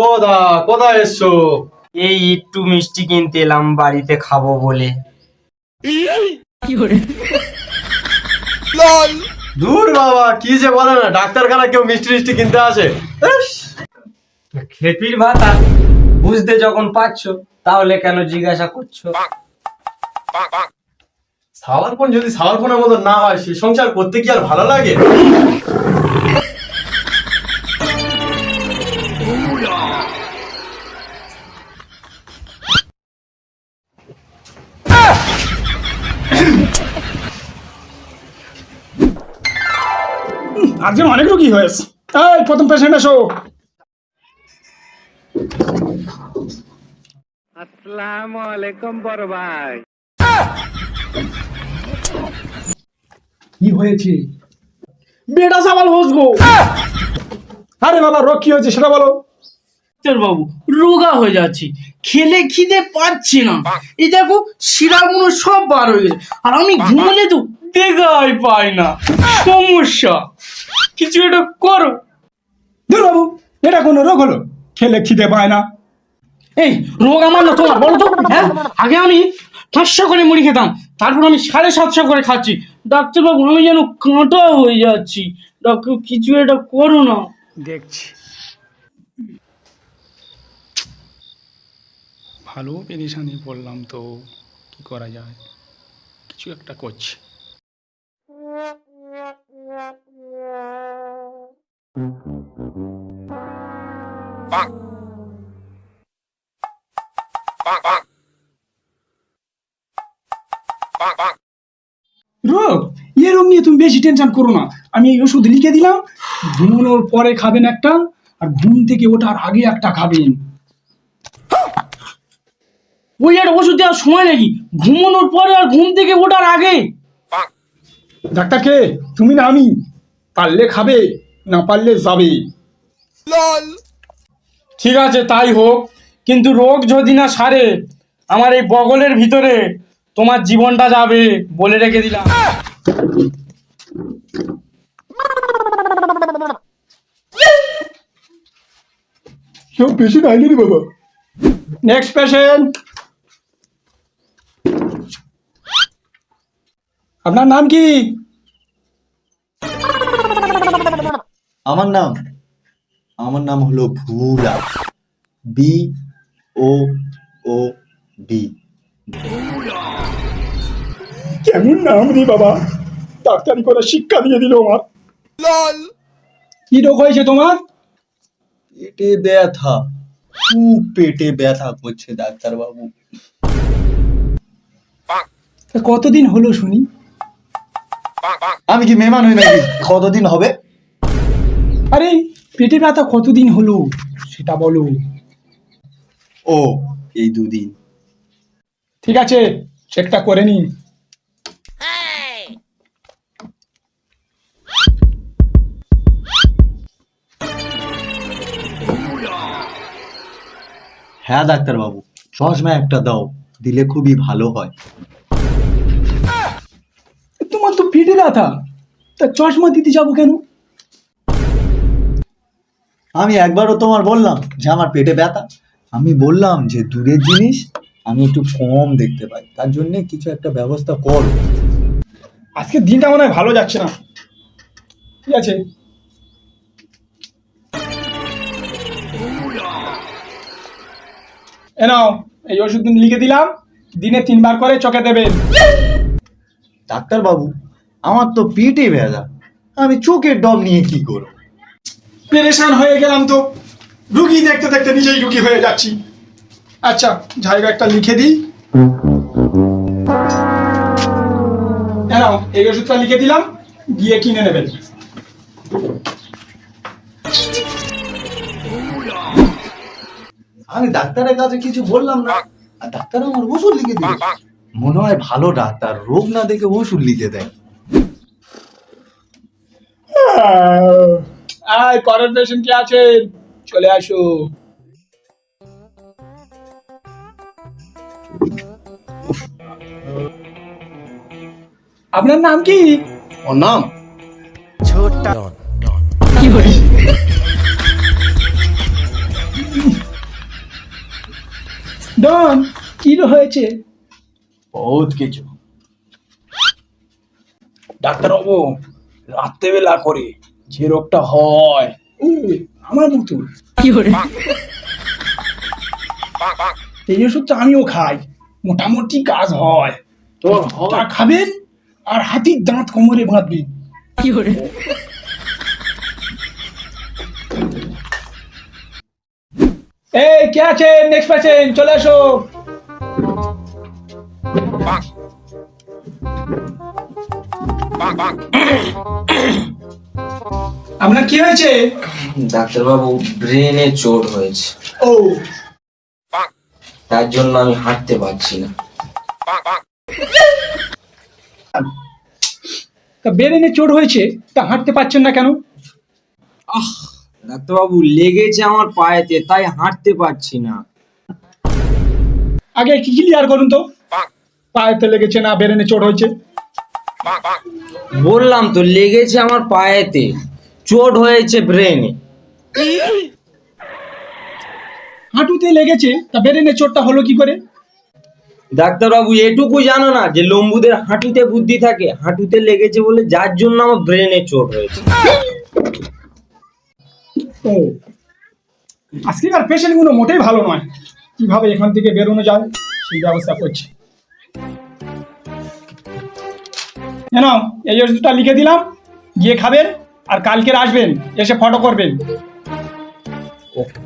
ও দা কোথায় এসছো? এই একটু মিষ্টি কিনতে এলাম বাড়িতে খাবো বলে। দূর বাবা, কি যে বলে না, ডাক্তারখানা কেউ মিষ্টি মিষ্টি কিনতে আসে? খেপির ভাতা বুঝতে যখন পারছো তাহলে কেন জিজ্ঞাসা করছো? সাওয়ারপন যদি সাওয়ারপনের মতো না হয়, সে সংসার করতে কি আর ভালো লাগে? আজকে অনেক রোগী হয়েছে। এই প্রথম পেশেন্ট আসো। আসসালামু আলাইকুম বড় ভাই। কি হয়েছে? বেটা সাবাল হোসগো। আরে বাবা, রোগ কি হয়েছে সেটা বলো। বাবু রোগা হয়ে যাচ্ছি, খেলে খিদে পাচ্ছি না। এই দেখো শিরাগুলো সব বার হয়ে গেছে, আর আমি ঘুমলে তো দেখাই পাই না। সমস্যা, কিছু একটা করো। ধুর বাবু, এটা কোনো রোগ হলো? খেলে খিদে পায় না? এই রোগ আমার না তোমার, বলো তো। হ্যাঁ, আগে আমি 500 করে মুড়ি খেতাম, তারপর আমি 750 করে খাচ্ছি। ডাক্তারবাবু আমি যেন কাঁটা হয়ে যাচ্ছি, ডাক্তার কিছু একটা করো না। দেখছি। ভালো পেরেশানি পড়লাম তো, কি করা যায়? কিছু একটা করছি। রোগ, এ রোগ নিয়ে তুমি বেশি টেনশন করো না। আমি এই ওষুধ লিখে দিলাম, ঘুমানোর পরে খাবেন একটা, আর ঘুম থেকে ওঠার আগে একটা খাবেন। ওই একটা ওষুধ দেওয়ার সময় নাকি? ঘুমানোর পরে আর ঘুম থেকে ওঠার আগে? ডাক্তারকে তুমি না আমি, পারলে খাবে, না পারলে যাবে। ঠিক আছে তাই হোক, কিন্তু রোগ যদি না সারে, আমার এই বগলের ভিতরে তোমার জীবনটা যাবে, বলে রেখে দিলাম। কেউ পেশেন্ট আইলে রে বাবা। Next patient. আপনার নাম কি? আমার নাম হলো ভুলা, BOOD। কেমন নাম রে বাবা, ডাক্তারি করে শিক্ষা দিয়ে দিল আমার। কি রোগ হয়েছে তোমার? পেটে ব্যথা, খুব পেটে ব্যথা করছে ডাক্তার বাবু। তা কতদিন হলো শুনি? আমি কি মেহমান হই নাকি? কতদিন হবে? আরে পেটে ব্যথা কতদিন হলো সেটা বলো। ও, এই 2 দিন। ঠিক আছে, চেকটা করে নি। হ্যাঁ ডাক্তার বাবু, চশমা একটা দাও, দিলে খুবই ভালো হয়। তোমার তো পেটে ব্যথা, তা চশমা দিতে যাবো কেন? আমি একবারও তোমার বললাম যে আমার পেটে ব্যথা? আমি বললাম যে দূরের জিনিস আমি একটু কম দেখতে পাই, তার জন্য কিছু একটা ব্যবস্থা করো। আজকে দিনটা মনে হয় ভালো যাচ্ছে না। ঠিক আছে, এ নাও, এই ওষুধ লিখে দিলাম, দিনে 3 বার করে চোখে দেবেন। ডাক্তার বাবু, আমার তো পেটে ব্যথা, আমি চোখের ডব নিয়ে কি করব? পেরেশান হয়ে গেলাম তো, রুগী দেখতে দেখতে নিজেই রুগী হয়ে যাচ্ছি। আচ্ছা, জায়গা একটা লিখে দিই। এ নাও, এই ওষুধটা লিখে দিলাম, গিয়ে কিনে নেবেন। আমি ডাক্তারের কাছে কিছু বললাম না, আর ডাক্তার আমার ওষুধ লিখে দিল। মনে হয় ভালো ডাক্তার, রোগ না দেখে ওষুধ লিখে দেয়। আয়, পরের পেশেন্ট কি আছেন? চলে আসো। আপনার নাম কি? ওর নাম কি বলিস? ডন কি হয়েছে? বহুত কিছু। ডাক্তারবাবু, রাত্রেবেলা করে যে রোগটা হয়, ও আমার মতো এই ওষুধটা আমিও খাই, মোটামুটি কাজ হয়। তোর তা খাবেন আর হাতির দাঁত কোমরে বাঁধবেন। এই কে আছে? নেক্সট পেশেন্ট চলে আসো। আপনার কি হয়েছে? ডাক্তারবাবু, ব্রেনে চোট হয়েছে, ও তার জন্য আমি হাঁটতে পারছি না। তা ব্রেনে চোট হয়েছে, তা হাঁটতে পারছেন না কেন? ডাক্তারবাবু, লেগেছে আমার পায়েতে, তাই হাঁটতে পারছি না। আগে কি ক্লিয়ার করুন তো, পায়েতে লেগেছে না ব্রেনে চোট হয়েছে? বললাম তো, লেগেছে আমার পায়েতে, চোট হয়েছে ব্রেনে। হাঁটুতে লেগেছে, তা ব্রেনে চোটটা হলো কি করে? ডাক্তারবাবু, এটুকু জানো না যে লম্বুদের হাঁটুতে বুদ্ধি থাকে? হাঁটুতে লেগেছে বলে, যার জন্য আমার ব্রেনে চোট হয়েছে। ও, আজকেকার পেশেন্ট গুলো মোটেই ভালো নয়, কিভাবে এখান থেকে বেরোনো যায় সেই ব্যবস্থা করছি। কেন, এই ওষুধটা লিখে দিলাম, গিয়ে খাবেন আর কালকে আসবেন, এসে ফটো করবেন। ওকে।